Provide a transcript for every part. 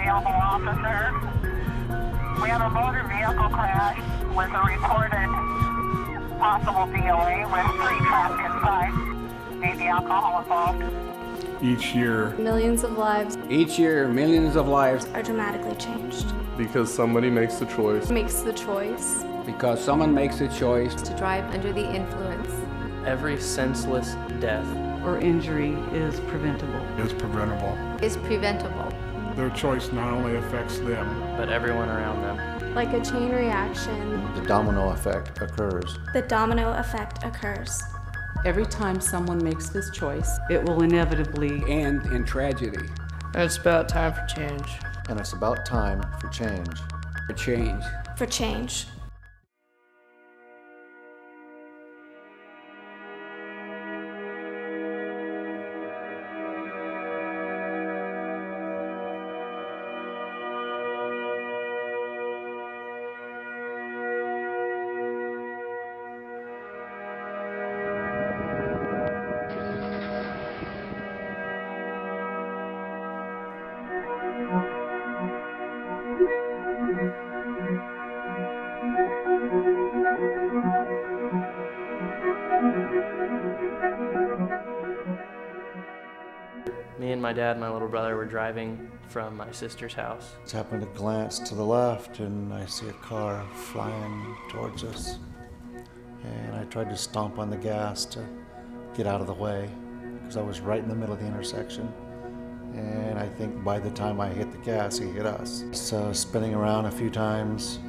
available, officer. We have a motor vehicle crash with a reported possible DOA with 3 trapped inside. Maybe alcohol involved. Each year, Millions of lives Each year, millions of lives. are dramatically changed. because somebody makes the choice. Makes the choice Because someone makes a choice. to drive under the influence. Every senseless death or injury is preventable. It's preventable. Is preventable. Their choice not only affects them, but everyone around them. like a chain reaction. The domino effect occurs. The domino effect occurs. Every time someone makes this choice, it will inevitably End in tragedy. It's about time for change. And it's about time for change. For change. For change. Me and my dad and my little brother were driving from my sister's house. I just happened to glance to the left and I see a car flying towards us. And I tried to stomp on the gas to get out of the way because I was right in the middle of the intersection. And I think by the time I hit the gas, he hit us. So spinning around a few times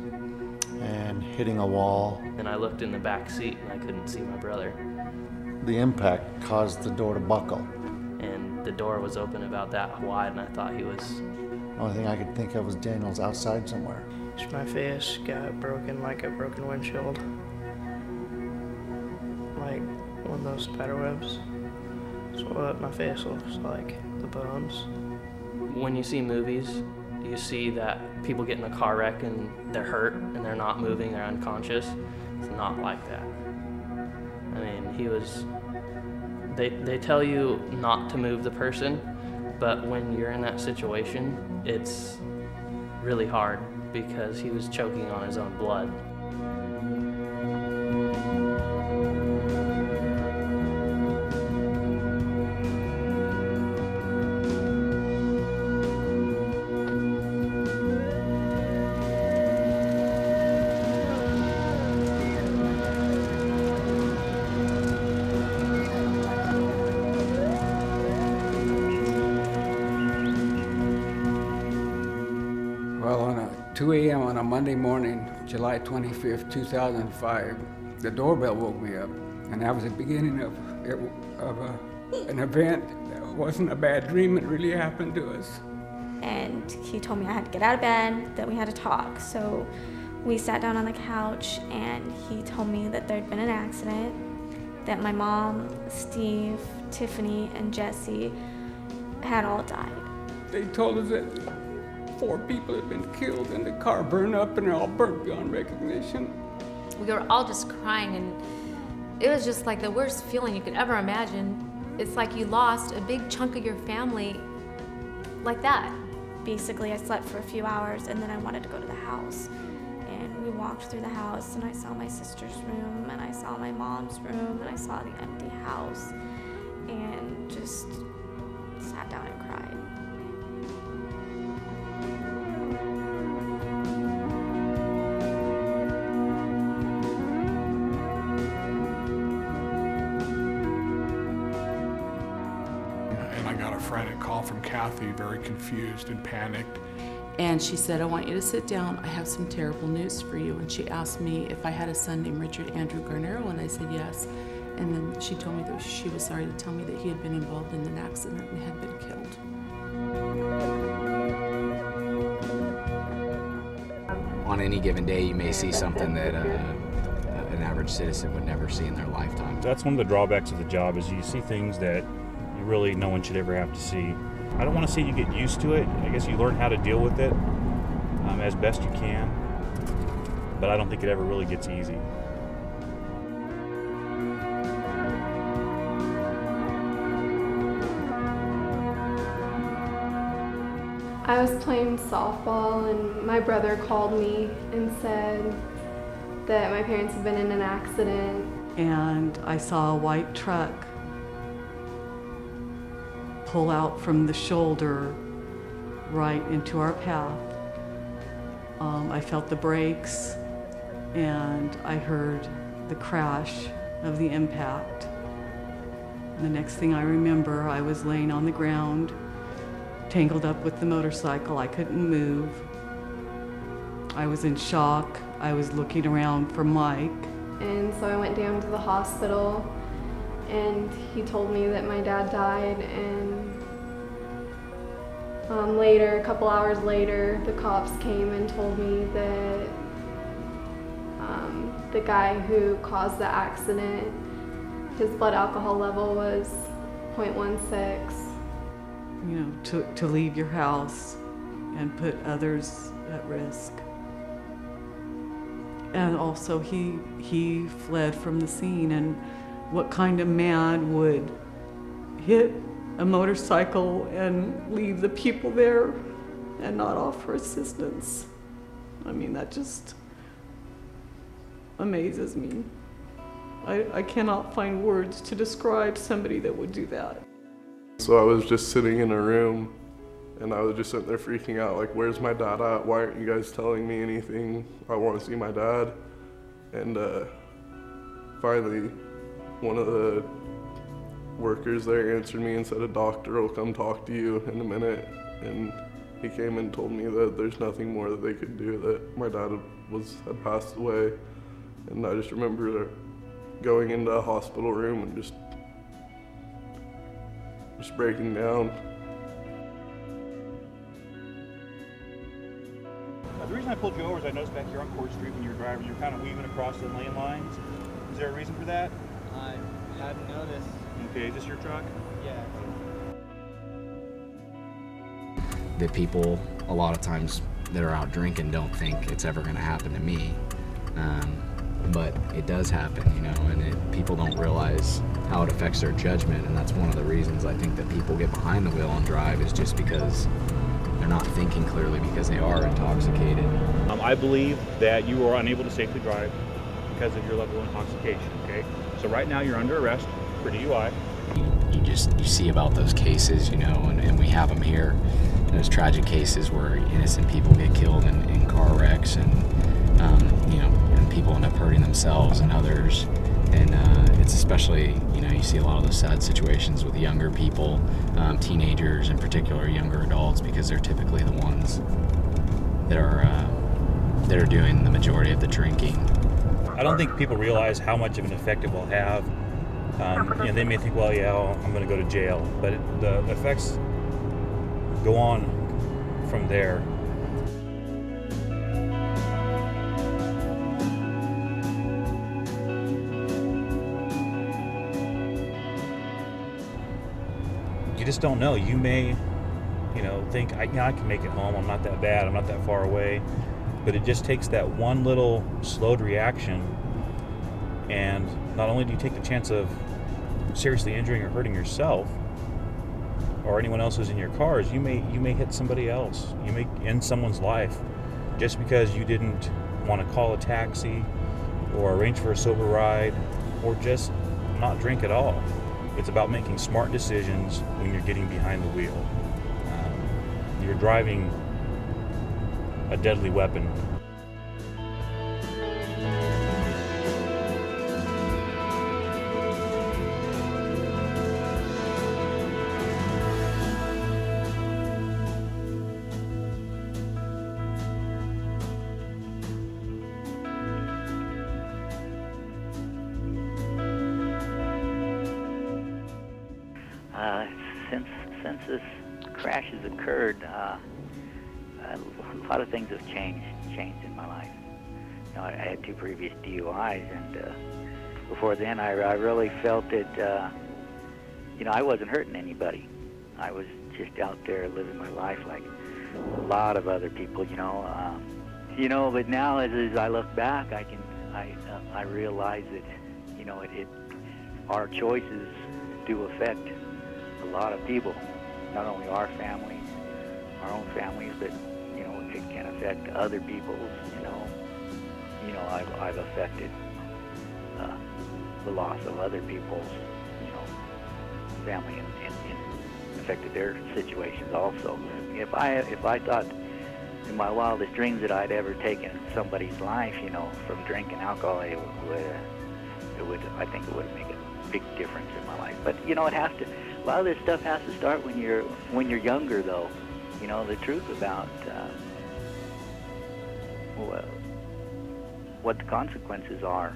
and hitting a wall. And I looked in the back seat and I couldn't see my brother. The impact caused the door to buckle. And the door was open about that wide and I thought he was... The only thing I could think of was Daniel's outside somewhere. My face got broken like a broken windshield. Like one of those spider webs. That's what my face looks like, the bones. When you see movies, you see that people get in a car wreck and they're hurt and they're not moving, they're unconscious. It's not like that. I mean, he was... They tell you not to move the person, but when you're in that situation, it's really hard because he was choking on his own blood. Well, on 2 a.m. on a Monday morning, July 25th, 2005, the doorbell woke me up. And that was the beginning of an event that wasn't a bad dream. It really happened to us. And he told me I had to get out of bed, that we had to talk. So we sat down on the couch and he told me that there'd been an accident, that my mom, Steve, Tiffany, and Jesse had all died. They told us that 4 people had been killed and the car burned up and they're all burnt beyond recognition. We were all just crying, and it was just like the worst feeling you could ever imagine. It's like you lost a big chunk of your family like that. Basically, I slept for a few hours and then I wanted to go to the house. And we walked through the house and I saw my sister's room and I saw my mom's room and I saw the empty house and just sat down and cried. and I got a frantic call from Kathy, very confused and panicked. And she said, I want you to sit down. I have some terrible news for you. And she asked me if I had a son named Richard Andrew Garnero, and I said yes. And then she told me that she was sorry to tell me that he had been involved in an accident and had been killed. On any given day, you may see something that an average citizen would never see in their lifetime. That's one of the drawbacks of the job is you see things that you really no one should ever have to see. I don't want to say you get used to it. I guess you learn how to deal with it as best you can, but I don't think it ever really gets easy. I was playing softball and my brother called me and said that my parents had been in an accident. And I saw a white truck pull out from the shoulder right into our path. I felt the brakes and I heard the crash of the impact. The next thing I remember, I was laying on the ground, tangled up with the motorcycle. I couldn't move. I was in shock. I was looking around for Mike. And so I went down to the hospital and he told me that my dad died, and later, a couple hours later, the cops came and told me that the guy who caused the accident, his blood alcohol level was 0.16. You know, to leave your house and put others at risk. And also he fled from the scene, and what kind of man would hit a motorcycle and leave the people there and not offer assistance? I mean, that just amazes me. I cannot find words to describe somebody that would do that. So I was just sitting in a room and I was just sitting there freaking out, like, where's my dad at? Why aren't you guys telling me anything? I want to see my dad. And finally, one of the workers there answered me and said, a doctor will come talk to you in a minute. And he came and told me that there's nothing more that they could do, that my dad had passed away. And I just remember going into a hospital room and just breaking down. The reason I pulled you over is I noticed back here on Court Street when you were driving, you were kind of weaving across the lane lines. Is there a reason for that? I hadn't noticed. Okay, is this your truck? Yeah. That people, a lot of times, that are out drinking don't think it's ever going to happen to me. But it does happen, you know, and people don't realize how it affects their judgment, and that's one of the reasons I think that people get behind the wheel and drive, is just because they're not thinking clearly because they are intoxicated. I believe that you are unable to safely drive because of your level of intoxication, okay? So right now you're under arrest for DUI. You see about those cases, you know, and we have them here, those tragic cases where innocent people get killed in car wrecks, and you know, and people end up hurting themselves and others. And it's especially, you know, you see a lot of those sad situations with younger people, teenagers in particular, younger adults, because they're typically the ones that are doing the majority of the drinking. I don't think people realize how much of an effect it will have. You know, they may think, well, yeah, I'm going to go to jail, but the effects go on from there. You just don't know. You may, you know, think, I can make it home. I'm not that bad. I'm not that far away. But it just takes that one little slowed reaction, and not only do you take the chance of seriously injuring or hurting yourself or anyone else who's in your cars, you may hit somebody else. You may end someone's life just because you didn't want to call a taxi or arrange for a sober ride or just not drink at all. It's about making smart decisions when you're getting behind the wheel. You're driving a deadly weapon. Since this crash has occurred, a lot of things have changed in my life. You know, I had 2 previous DUIs, and before then, I really felt that you know, I wasn't hurting anybody. I was just out there living my life like a lot of other people. You know, but now as I look back, I realize that, you know, our choices do affect a lot of people, not only our families, our own families, but you know, it can affect other people's. You know, I've affected the loss of other people's, family and affected their situations also. If I thought in my wildest dreams that I'd ever taken somebody's life, from drinking alcohol, I think it would make a big difference in my life. But it has to. A lot of this stuff has to start when you're younger, though. The truth about what the consequences are,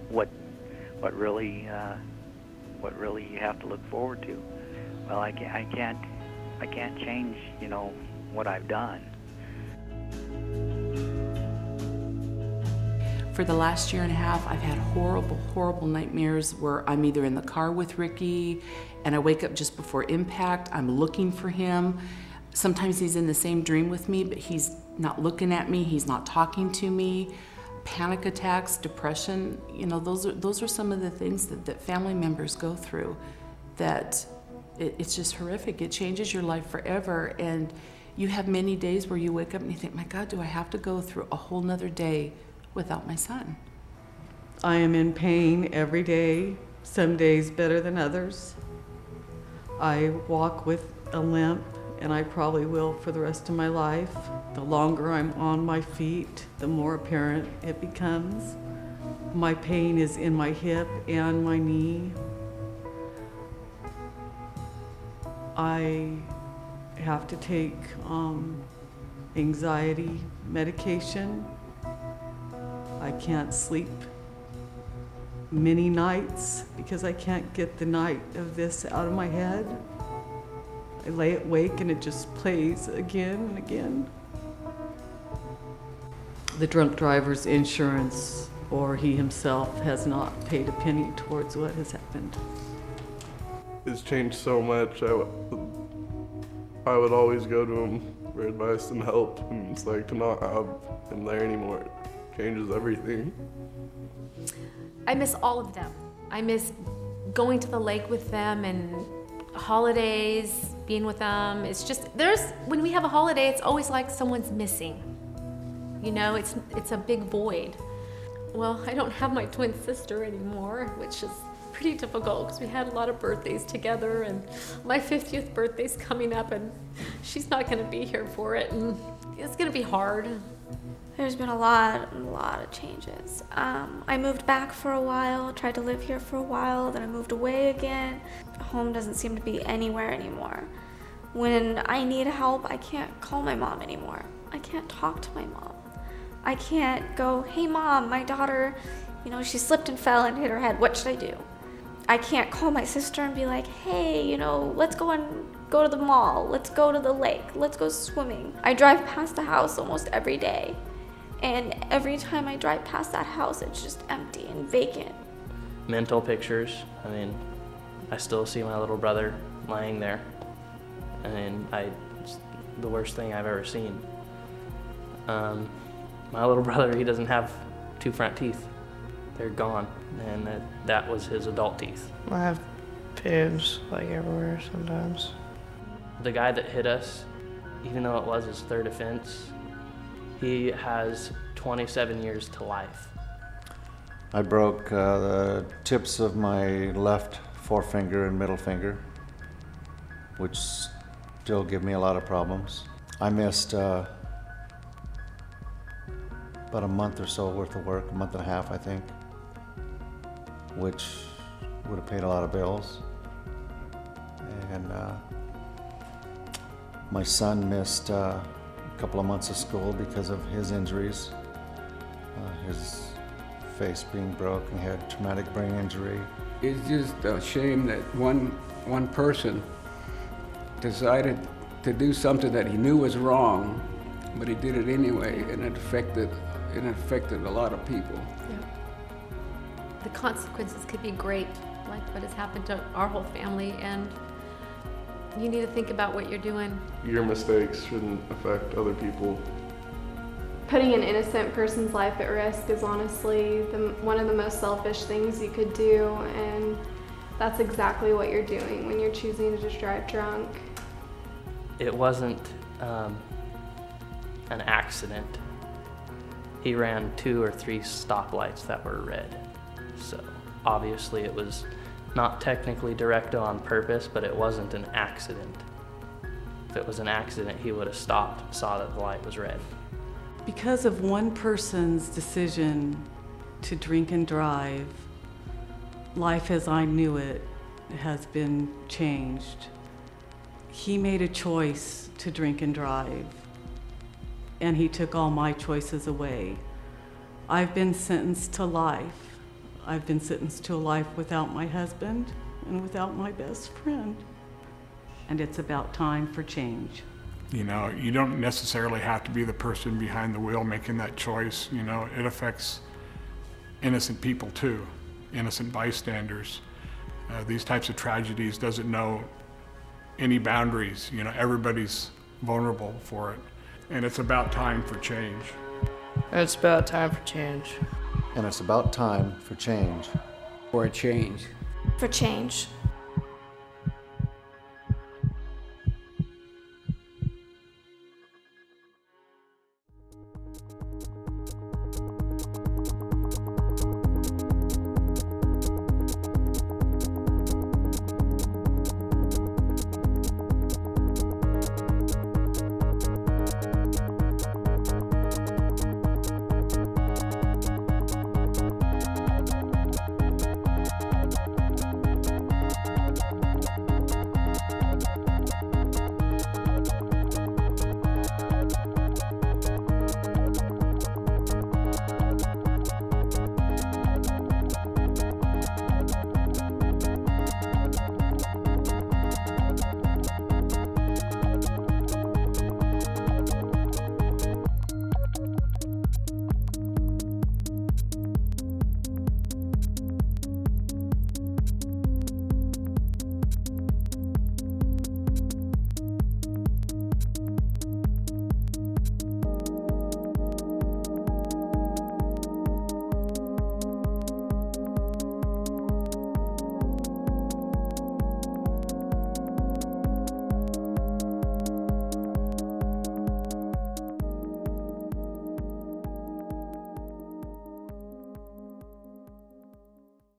what really you have to look forward to. Well, I can't change, what I've done. For the last year and a half, I've had horrible, horrible nightmares where I'm either in the car with Ricky and I wake up just before impact. I'm looking for him. Sometimes he's in the same dream with me, but he's not looking at me. He's not talking to me. Panic attacks, depression, those are some of the things that family members go through. That it's just horrific. It changes your life forever. And you have many days where you wake up and you think, my God, do I have to go through a whole nother day without my son? I am in pain every day, some days better than others. I walk with a limp, and I probably will for the rest of my life. The longer I'm on my feet, the more apparent it becomes. My pain is in my hip and my knee. I have to take anxiety medication. I can't sleep many nights because I can't get the night of this out of my head. I lay awake and it just plays again and again. The drunk driver's insurance, or he himself, has not paid a penny towards what has happened. It's changed so much. I would always go to him for advice and help, and it's like to not have him there anymore. It changes everything. I miss all of them. I miss going to the lake with them and holidays, being with them. It's just, when we have a holiday, it's always like someone's missing. It's a big void. Well, I don't have my twin sister anymore, which is pretty difficult because we had a lot of birthdays together, and my 50th birthday's coming up and she's not gonna be here for it, and it's gonna be hard. There's been a lot of changes. I moved back for a while, tried to live here for a while, then I moved away again. Home doesn't seem to be anywhere anymore. When I need help, I can't call my mom anymore. I can't talk to my mom. I can't go, hey mom, my daughter, she slipped and fell and hit her head, what should I do? I can't call my sister and be like, hey, let's go to the mall, let's go to the lake, let's go swimming. I drive past the house almost every day. And every time I drive past that house, it's just empty and vacant. Mental pictures. I still see my little brother lying there. It's the worst thing I've ever seen. My little brother, he doesn't have 2 front teeth. They're gone, and that was his adult teeth. I have pibs everywhere sometimes. The guy that hit us, even though it was his 3rd offense, he has 27 years to life. I broke the tips of my left forefinger and middle finger, which still give me a lot of problems. I missed about a month or so worth of work, a month and a half, I think, which would have paid a lot of bills. And my son missed a couple of months of school because of his injuries. His face being broken, he had traumatic brain injury. It's just a shame that one person decided to do something that he knew was wrong, but he did it anyway, and it affected a lot of people. Yeah. The consequences could be great, like what has happened to our whole family, and you need to think about what you're doing. Your mistakes shouldn't affect other people. Putting an innocent person's life at risk is honestly one of the most selfish things you could do, and that's exactly what you're doing when you're choosing to just drive drunk. It wasn't an accident. He ran 2 or 3 stoplights that were red. So obviously it was not technically directed on purpose, but it wasn't an accident. If it was an accident, he would have stopped, saw that the light was red. Because of one person's decision to drink and drive, life as I knew it has been changed. He made a choice to drink and drive, and he took all my choices away. I've been sentenced to life. I've been sentenced to a life without my husband and without my best friend. And it's about time for change. You know, you don't necessarily have to be the person behind the wheel making that choice. You know, it affects innocent people too, innocent bystanders. These types of tragedies doesn't know any boundaries. You know, everybody's vulnerable for it. And it's about time for change. It's about time for change. And it's about time for change. For a change. For change.